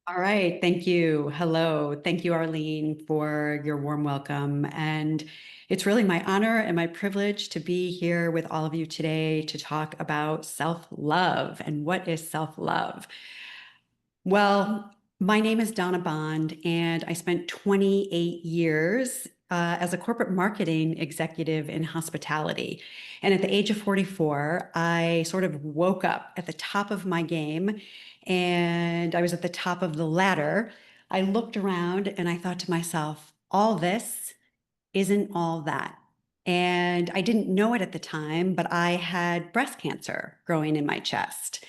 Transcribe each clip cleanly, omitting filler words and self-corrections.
All right. Thank you. Hello. Thank you, Arlene, for your warm welcome. And it's really my honor and my privilege to be here with all of you today to talk about self-love and what is self-love. Well, my name is Donna Bond, and I spent 28 years as a corporate marketing executive in hospitality. And at the age of 44, I sort of woke up at the top of my game, and I was at the top of the ladder. I looked around and I thought to myself, all this isn't all that. And I didn't know it at the time, but I had breast cancer growing in my chest.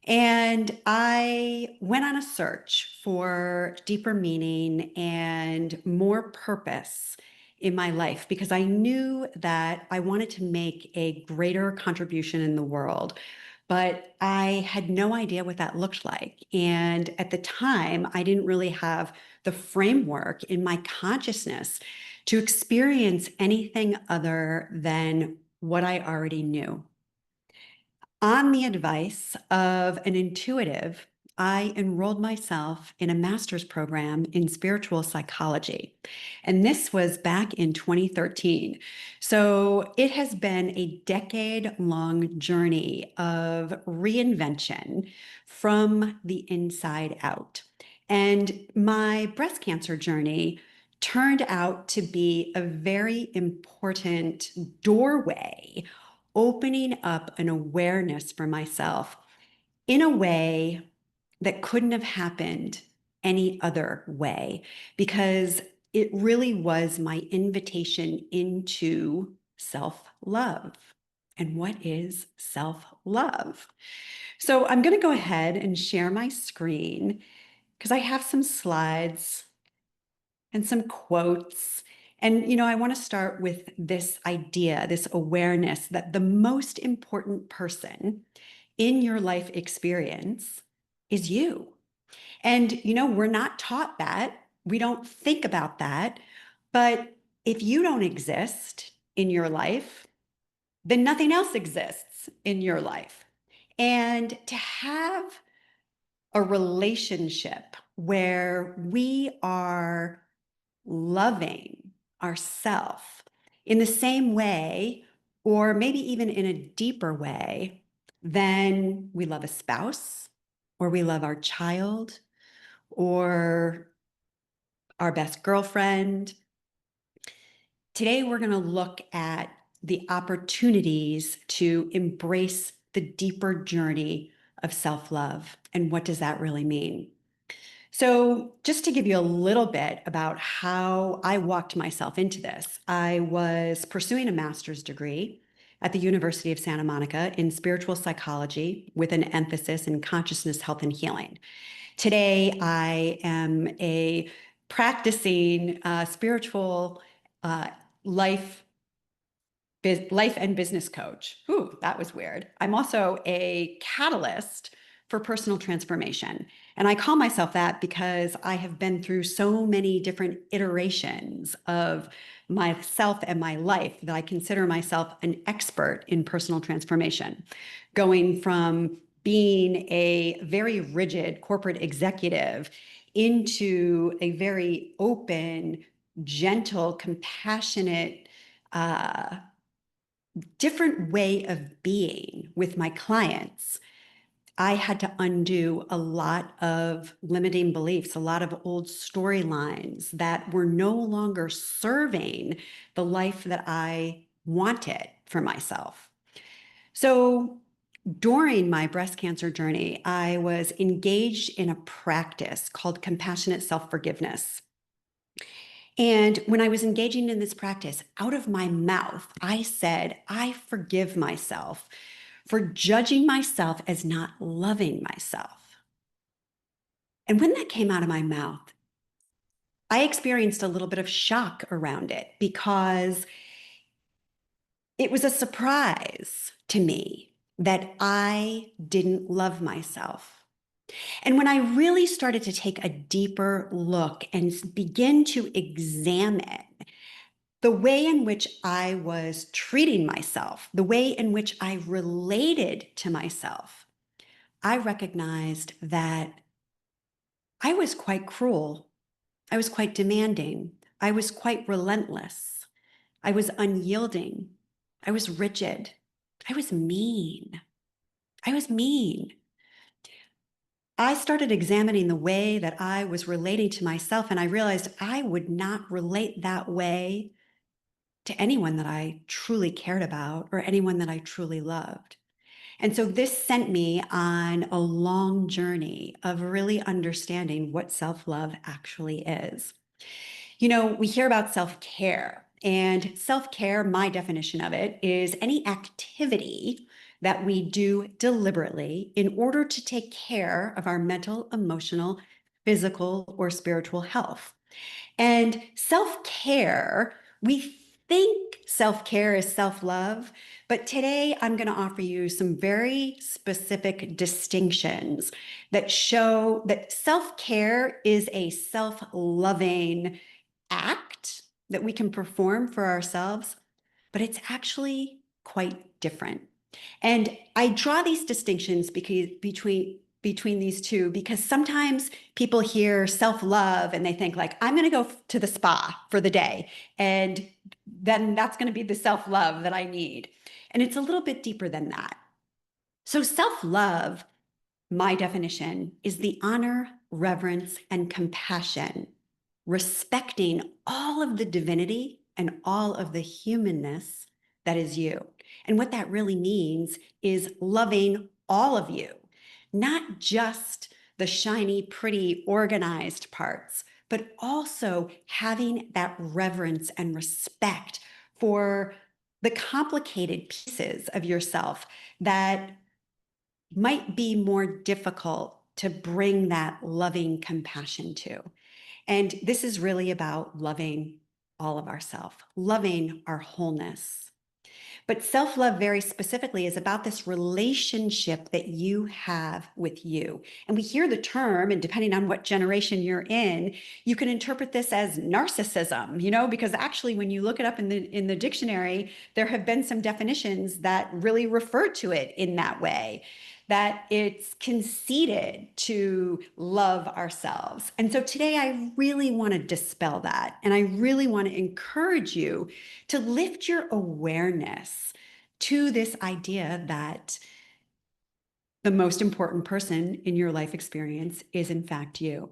And I went on a search for deeper meaning and more purpose in my life because I knew that I wanted to make a greater contribution in the world. But I had no idea what that looked like. And at the time, I didn't really have the framework in my consciousness to experience anything other than what I already knew. On the advice of an intuitive, I enrolled myself in a master's program in spiritual psychology. And this was back in 2013. So it has been a decade-long journey of reinvention from the inside out. And my breast cancer journey turned out to be a very important doorway opening up an awareness for myself in a way that couldn't have happened any other way because it really was my invitation into self love. And what is self love? So I'm going to go ahead and share my screen because I have some slides and some quotes. And, I want to start with this idea, this awareness that the most important person in your life experience is you. And, we're not taught that. We don't think about that. But if you don't exist in your life, then nothing else exists in your life. And to have a relationship where we are loving ourself in the same way, or maybe even in a deeper way, than we love a spouse, or we love our child, or our best girlfriend. Today, we're going to look at the opportunities to embrace the deeper journey of self love. And what does that really mean? So, just to give you a little bit about how I walked myself into this, I was pursuing a master's degree at the University of Santa Monica in spiritual psychology with an emphasis in consciousness, health, and healing. Today, I am a practicing spiritual uh, life life and business coach. Ooh, that was weird. I'm also a catalyst for personal transformation. And I call myself that because I have been through so many different iterations of myself and my life that I consider myself an expert in personal transformation, going from being a very rigid corporate executive into a very open, gentle, compassionate, different way of being with my clients. I had to undo a lot of limiting beliefs, a lot of old storylines that were no longer serving the life that I wanted for myself. So during my breast cancer journey, I was engaged in a practice called compassionate self forgiveness. And when I was engaging in this practice, out of my mouth, I said, I forgive myself for judging myself as not loving myself. And when that came out of my mouth, I experienced a little bit of shock around it because it was a surprise to me that I didn't love myself. And when I really started to take a deeper look and begin to examine the way in which I was treating myself, the way in which I related to myself, I recognized that I was quite cruel. I was quite demanding. I was quite relentless. I was unyielding. I was rigid. I was mean. I was mean. I started examining the way that I was relating to myself, and I realized I would not relate that way to anyone that I truly cared about or anyone that I truly loved. And so this sent me on a long journey of really understanding what self love actually is. We hear about self care, and self care, my definition of it, is any activity that we do deliberately in order to take care of our mental, emotional, physical, or spiritual health. And self care, we think self care is self love, but today I'm going to offer you some very specific distinctions that show that self care is a self loving act that we can perform for ourselves, but it's actually quite different. And I draw these distinctions because between these two because sometimes people hear self-love and they think like I'm going to go to the spa for the day and then that's going to be the self-love that I need. And it's a little bit deeper than that. So self-love, my definition, is the honor, reverence, and compassion, respecting all of the divinity and all of the humanness that is you. And what that really means is loving all of you, not just the shiny, pretty, organized parts, but also having that reverence and respect for the complicated pieces of yourself that might be more difficult to bring that loving compassion to. And this is really about loving all of ourselves, loving our wholeness. But self love, very specifically, is about this relationship that you have with you. And we hear the term, and depending on what generation you're in, you can interpret this as narcissism, because actually, when you look it up in the dictionary, there have been some definitions that really refer to it in that way, that it's conceited to love ourselves. And so today, I really want to dispel that. And I really want to encourage you to lift your awareness to this idea that the most important person in your life experience is, in fact, you.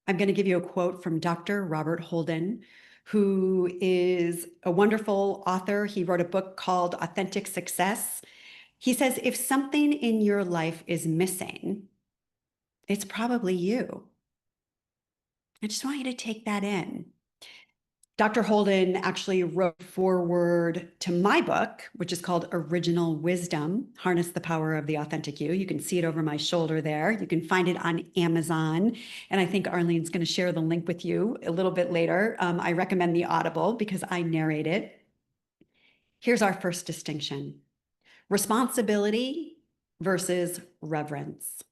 I'm going to give you a quote from Dr. Robert Holden, who is a wonderful author. He wrote a book called Authentic Success. He says, if something in your life is missing, it's probably you. I just want you to take that in. Dr. Holden actually wrote forward to my book, which is called Original Wisdom, Harness the Power of the Authentic You. You can see it over my shoulder there. You can find it on Amazon. And I think Arlene's going to share the link with you a little bit later. I recommend the Audible because I narrate it. Here's our first distinction: responsibility versus reverence.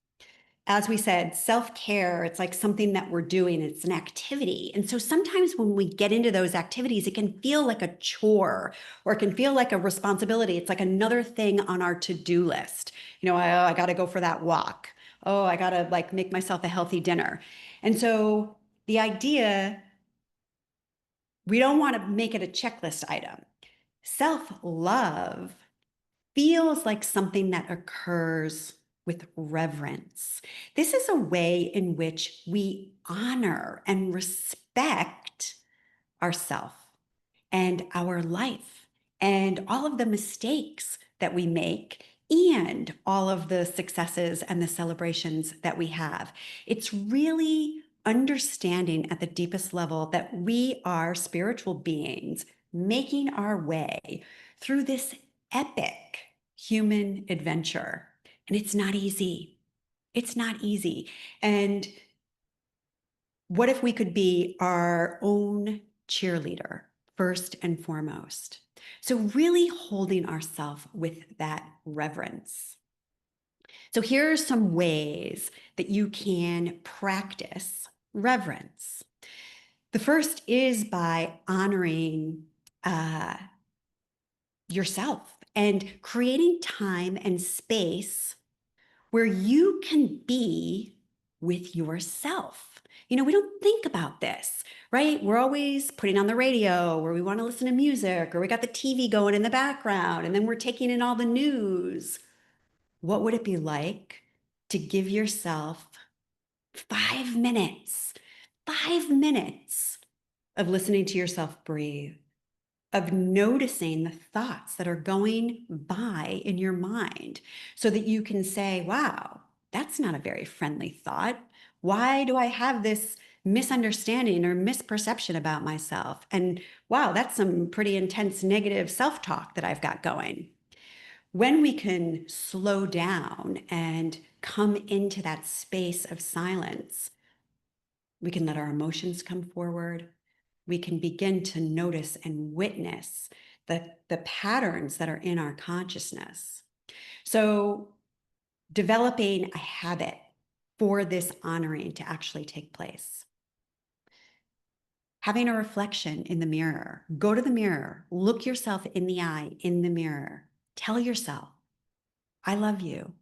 As we said, self-care, it's like something that we're doing, it's an activity. And so sometimes when we get into those activities, it can feel like a chore or it can feel like a responsibility. It's like another thing on our to-do list. I got to go for that walk. Oh, I got to like make myself a healthy dinner. And so the idea, we don't want to make it a checklist item. Self-love feels like something that occurs with reverence. This is a way in which we honor and respect ourself and our life and all of the mistakes that we make and all of the successes and the celebrations that we have. It's really understanding at the deepest level that we are spiritual beings making our way through this epic human adventure. And it's not easy. It's not easy. And what if we could be our own cheerleader first and foremost? So really holding ourselves with that reverence. So here are some ways that you can practice reverence. The first is by honoring yourself and creating time and space where you can be with yourself. We don't think about this, right? We're always putting on the radio where we want to listen to music, or we got the TV going in the background, and then we're taking in all the news. What would it be like to give yourself 5 minutes, 5 minutes of listening to yourself breathe, of noticing the thoughts that are going by in your mind so that you can say, wow, that's not a very friendly thought. Why do I have this misunderstanding or misperception about myself? And wow, that's some pretty intense negative self-talk that I've got going. When we can slow down and come into that space of silence, we can let our emotions come forward. We can begin to notice and witness the patterns that are in our consciousness. So developing a habit for this honoring to actually take place. Having a reflection in the mirror. Go to the mirror, look yourself in the eye in the mirror. Tell yourself, I love you.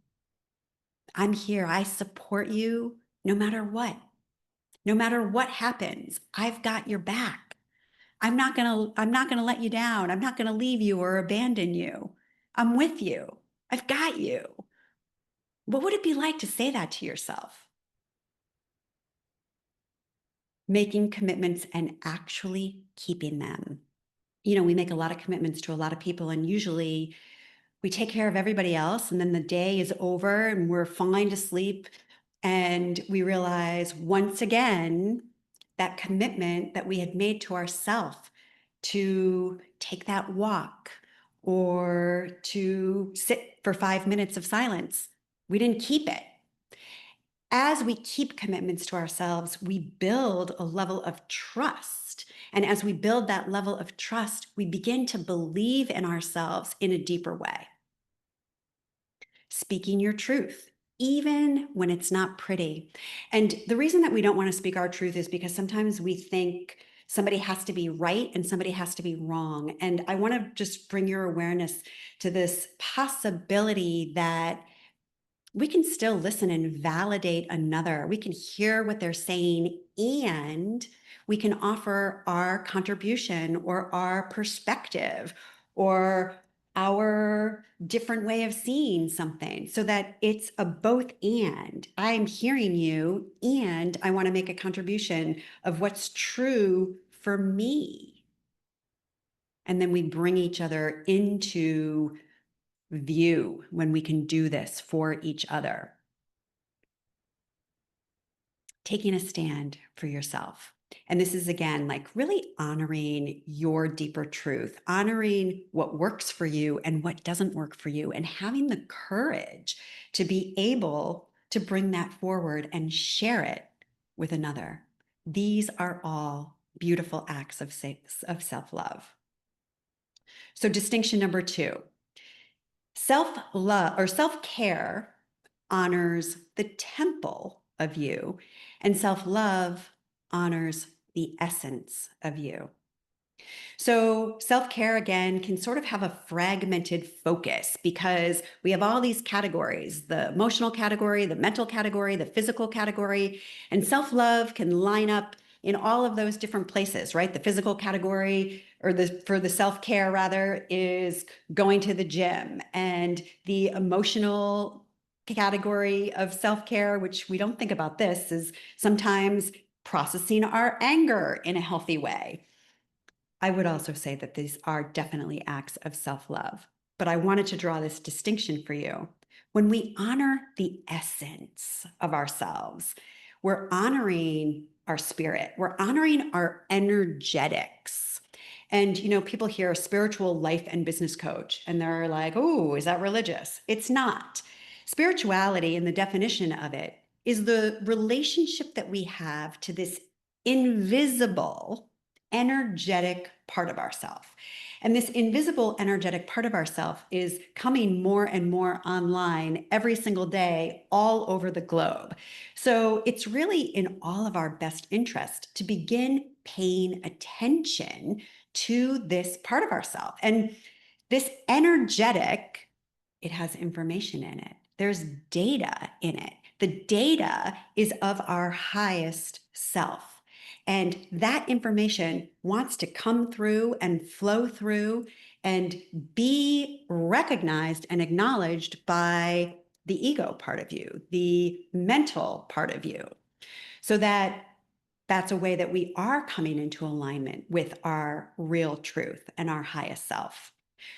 I'm here. I support you no matter what. No matter what happens, I've got your back. I'm not going to let you down. I'm not going to leave you or abandon you. I'm with you. I've got you. What would it be like to say that to yourself? Making commitments and actually keeping them. We make a lot of commitments to a lot of people, and usually we take care of everybody else, and then the day is over and we're falling to sleep, and we realize once again that commitment that we had made to ourselves to take that walk or to sit for 5 minutes of silence, we didn't keep it. As we keep commitments to ourselves, we build a level of trust. And as we build that level of trust, we begin to believe in ourselves in a deeper way. Speaking your truth, even when it's not pretty. And the reason that we don't want to speak our truth is because sometimes we think somebody has to be right and somebody has to be wrong. And I want to just bring your awareness to this possibility that we can still listen and validate another. We can hear what they're saying, and we can offer our contribution or our perspective or our different way of seeing something, so that it's a both and. I'm hearing you and I want to make a contribution of what's true for me. And then we bring each other into view when we can do this for each other. Taking a stand for yourself. And this is, again, like really honoring your deeper truth, honoring what works for you and what doesn't work for you, and having the courage to be able to bring that forward and share it with another. These are all beautiful acts of self-love. So distinction number 2, self-love or self-care honors the temple of you, and self-love honors the essence of you. So self-care, again, can sort of have a fragmented focus because we have all these categories: the emotional category, the mental category, the physical category, and self-love can line up in all of those different places, right? The physical category, or for the self-care rather, is going to the gym, and the emotional category of self-care, which we don't think about this, is sometimes processing our anger in a healthy way. I would also say that these are definitely acts of self-love, but I wanted to draw this distinction for you. When we honor the essence of ourselves, we're honoring our spirit, we're honoring our energetics. And, people hear spiritual life and business coach, and they're like, oh, is that religious? It's not. Spirituality, and the definition of it, is the relationship that we have to this invisible energetic part of ourself. And this invisible energetic part of ourself is coming more and more online every single day, all over the globe. So it's really in all of our best interest to begin paying attention to this part of ourselves. And this energetic, it has information in it. There's data in it. The data is of our highest self. And that information wants to come through and flow through and be recognized and acknowledged by the ego part of you, the mental part of you, so that's a way that we are coming into alignment with our real truth and our highest self.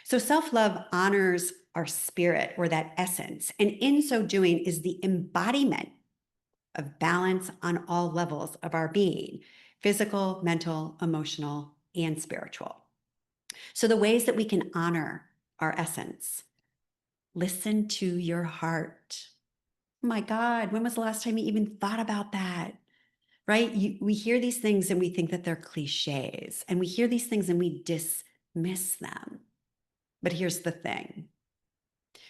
So self-love honors our spirit, or that essence, and in so doing is the embodiment of balance on all levels of our being: physical, mental, emotional, and spiritual. So the ways that we can honor our essence: listen to your heart. Oh my God, when was the last time you even thought about that? Right? We hear these things and we think that they're cliches, and we hear these things and we dismiss them. But here's the thing: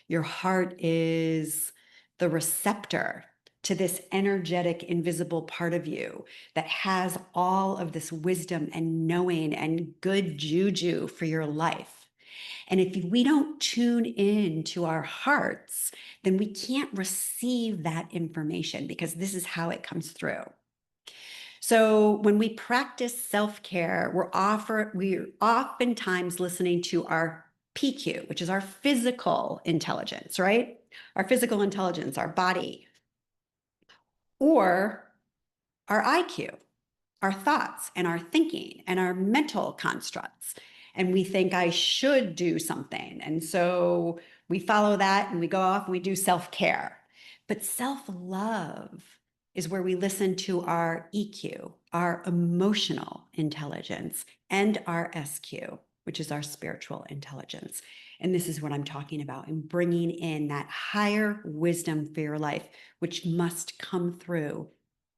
your heart is the receptor to this energetic, invisible part of you that has all of this wisdom and knowing and good juju for your life. And if we don't tune in to our hearts, then we can't receive that information, because this is how it comes through. So when we practice self-care, we're oftentimes listening to our PQ, which is our physical intelligence, right? Our physical intelligence, our body, or our IQ, our thoughts and our thinking and our mental constructs. And we think I should do something. And so we follow that and we go off and we do self-care. But self-love is where we listen to our EQ, our emotional intelligence, and our SQ, which is our spiritual intelligence. And this is what I'm talking about, in bringing in that higher wisdom for your life, which must come through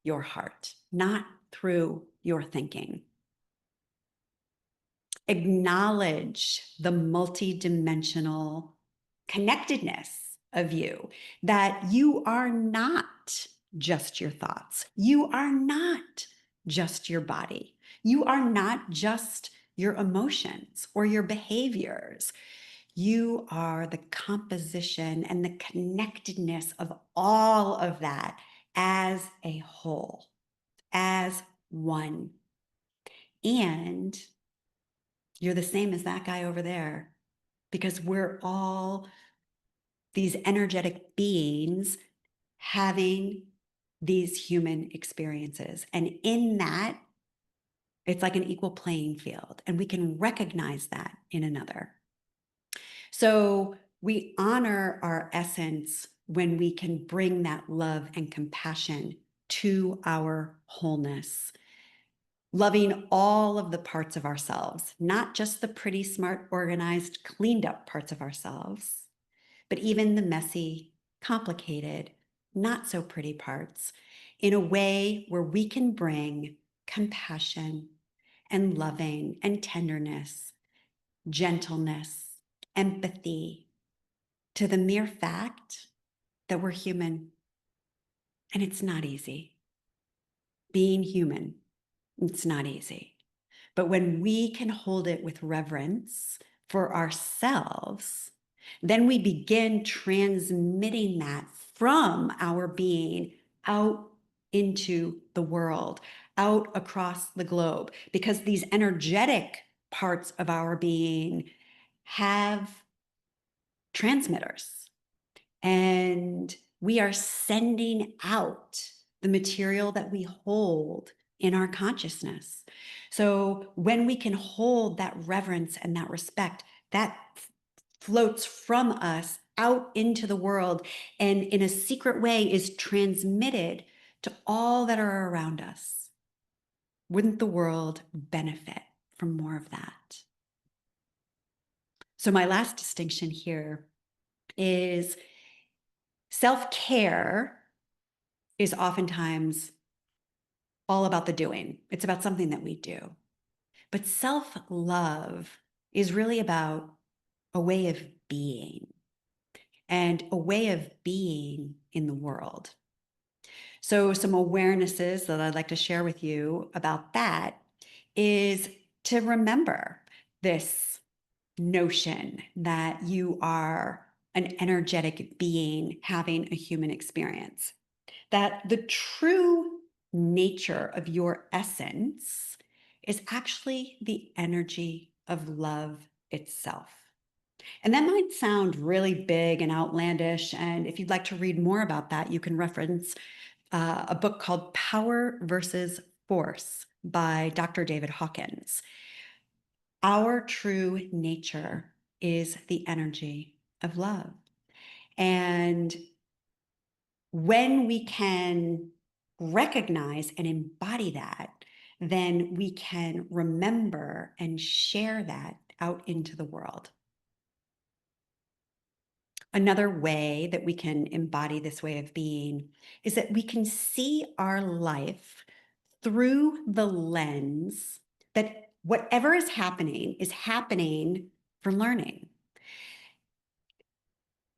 your heart, not through your thinking. Acknowledge the multidimensional connectedness of you, that you are not just your thoughts. You are not just your body. You are not just your emotions or your behaviors. You are the composition and the connectedness of all of that as a whole, as one. And you're the same as that guy over there, because we're all these energetic beings having these human experiences. And in that, it's like an equal playing field, and we can recognize that in another. So we honor our essence when we can bring that love and compassion to our wholeness, loving all of the parts of ourselves, not just the pretty, smart, organized, cleaned up parts of ourselves, but even the messy, complicated, not so pretty parts, in a way where we can bring compassion and loving and tenderness, gentleness, empathy to the mere fact that we're human. And it's not easy. Being human, it's not easy. But when we can hold it with reverence for ourselves, then we begin transmitting that from our being out into the world, out across the globe, because these energetic parts of our being have transmitters, and we are sending out the material that we hold in our consciousness. So when we can hold that reverence and that respect, that floats from us out into the world, and in a secret way is transmitted to all that are around us. Wouldn't the world benefit from more of that? So my last distinction here is self-care is oftentimes all about the doing. It's about something that we do. But self-love is really about a way of being, and a way of being in the world. So some awarenesses that I'd like to share with you about that is to remember this notion that you are an energetic being having a human experience. that the true nature of your essence is actually the energy of love itself. And that might sound really big and outlandish. And if you'd like to read more about that, you can reference a book called Power versus Force by Dr. David Hawkins. Our true nature is the energy of love. And when we can recognize and embody that, then we can remember and share that out into the world. Another way that we can embody this way of being is that we can see our life through the lens that whatever is happening for learning.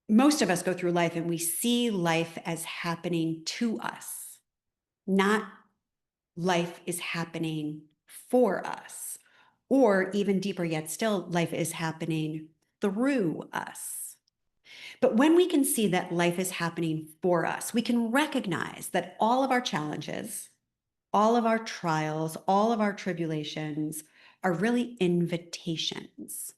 Most of us go through life and we see life as happening to us, not life is happening for us, or even deeper yet still, life is happening through us. But when we can see that life is happening for us, we can recognize that all of our challenges, all of our trials, all of our tribulations are really invitations.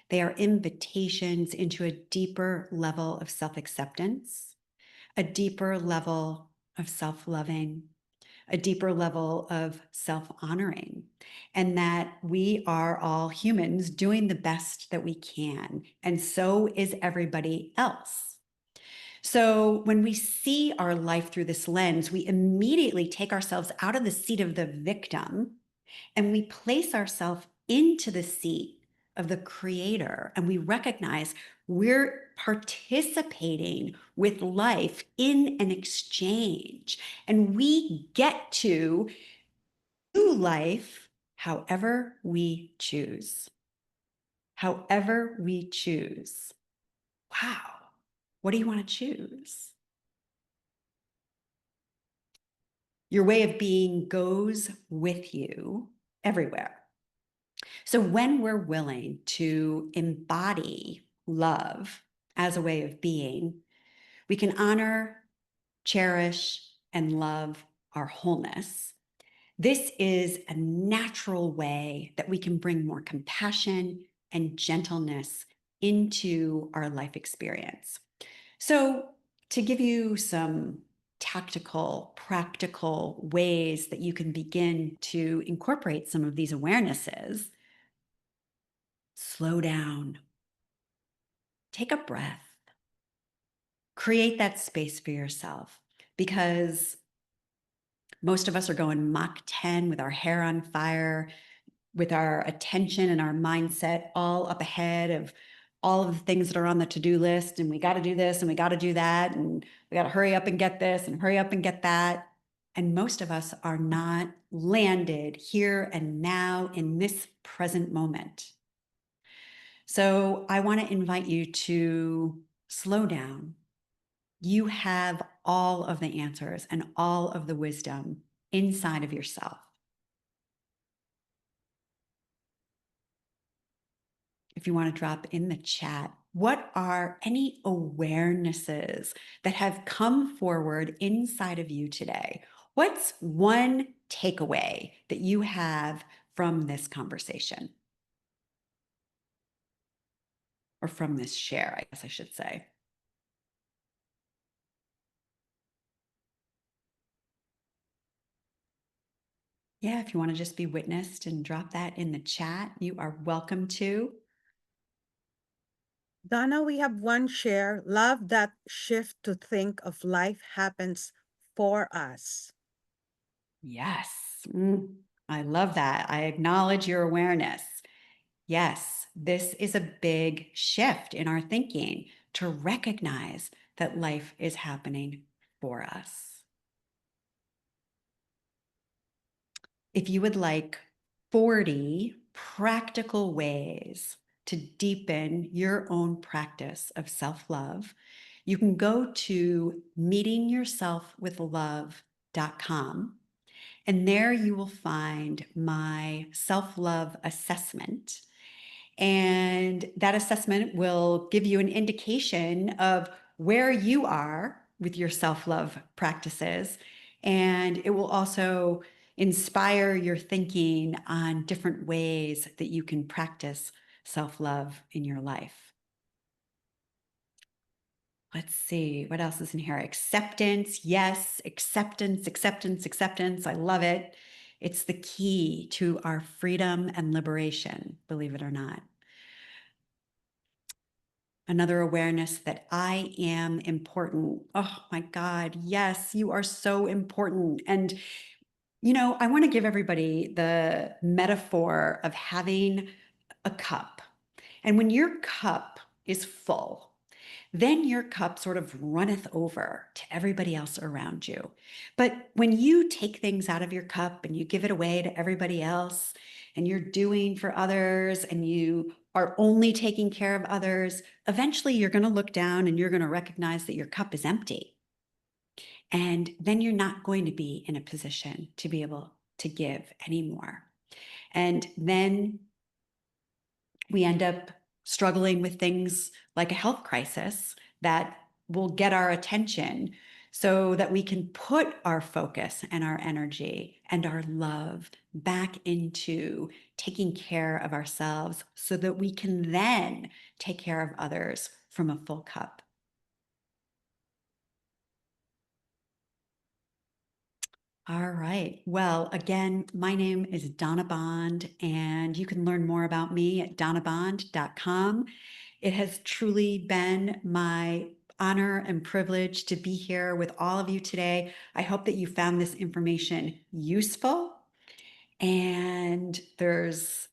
They are invitations into a deeper level of self-acceptance, a deeper level of self-loving, a deeper level of self-honoring, and that we are all humans doing the best that we can. And so is everybody else. So when we see our life through this lens, we immediately take ourselves out of the seat of the victim and we place ourselves into the seat of the creator. And we recognize we're participating with life in an exchange. And we get to do life however we choose. However we choose. Wow. What do you want to choose? Your way of being goes with you everywhere. So when we're willing to embody love as a way of being, we can honor, cherish, and love our wholeness. This is a natural way that we can bring more compassion and gentleness into our life experience. So to give you some tactical, practical ways that you can begin to incorporate some of these awarenesses, slow down, take a breath, create that space for yourself, because most of us are going Mach 10 with our hair on fire, with our attention and our mindset all up ahead of all of the things that are on the to-do list. And we got to do this and we got to do that. And we got to hurry up and get this and hurry up and get that. And most of us are not landed here and now in this present moment. So I want to invite you to slow down. You have all of the answers and all of the wisdom inside of yourself. If you want to drop in the chat, what are any awarenesses that have come forward inside of you today? What's one takeaway that you have from this conversation? Or from this share, I guess I should say. Yeah, if you want to just be witnessed and drop that in the chat, you are welcome to. Donna, we have one share. Love that shift to think of life happens for us. Yes, I love that. I acknowledge your awareness. Yes, this is a big shift in our thinking to recognize that life is happening for us. If you would like 40 practical ways to deepen your own practice of self-love, you can go to meetingyourselfwithlove.com. And there you will find my self-love assessment. And that assessment will give you an indication of where you are with your self-love practices. And it will also inspire your thinking on different ways that you can practice self-love in your life. Let's see, what else is in here? Acceptance. Yes, acceptance, acceptance, acceptance. I love it. It's the key to our freedom and liberation, believe it or not. Another awareness that I am important. Oh my God, yes, you are so important. And, I want to give everybody the metaphor of having a cup. And when your cup is full, then your cup sort of runneth over to everybody else around you. But when you take things out of your cup and you give it away to everybody else, and you're doing for others, and you are only taking care of others, eventually you're going to look down and you're going to recognize that your cup is empty. And then you're not going to be in a position to be able to give anymore. And then we end up struggling with things like a health crisis that will get our attention so that we can put our focus and our energy and our love back into taking care of ourselves so that we can then take care of others from a full cup. All right. Well, again, my name is Donna Bond, and you can learn more about me at donnabond.com. It has truly been my honor and privilege to be here with all of you today. I hope that you found this information useful, and there's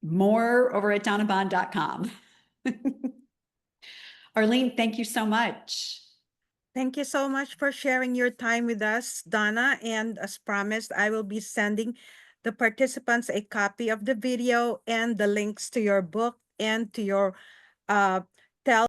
more over at donnabond.com. Arlene, thank you so much. Thank you so much for sharing your time with us, Donna. And as promised, I will be sending the participants a copy of the video and the links to your book and to your uh,